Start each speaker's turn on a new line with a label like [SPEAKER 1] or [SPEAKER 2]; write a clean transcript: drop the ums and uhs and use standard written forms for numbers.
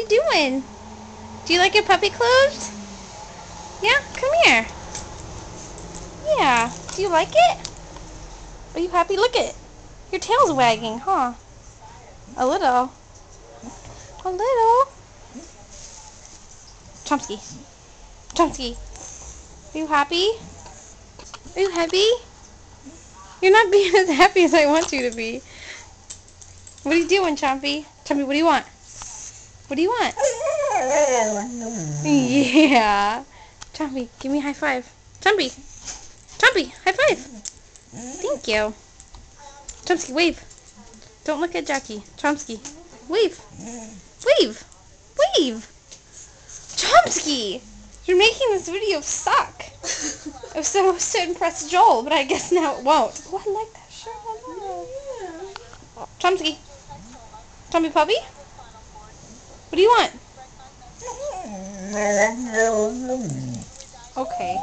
[SPEAKER 1] you doing? Do you like your puppy clothes? Yeah? Come here. Yeah. Do you like it? Are you happy? Look it. Your tail's wagging, huh? A little. A little. Chomsky. Chomsky. Are you happy? Are you happy? You're not being as happy as I want you to be. What are you doing, Chompy? Chompy, what do you want? What do you want? Yeah. Chompy, give me a high five. Chompy. Chompy, high five. Thank you. Chomsky, wave. Don't look at Jackie. Chomsky, wave. Wave. Wave. Chomsky! You're making this video suck. I was supposed to impress Joel, but I guess now it won't. Oh, I like that shirt. I love it. Chomsky. Chompy puppy? What do you want? Okay.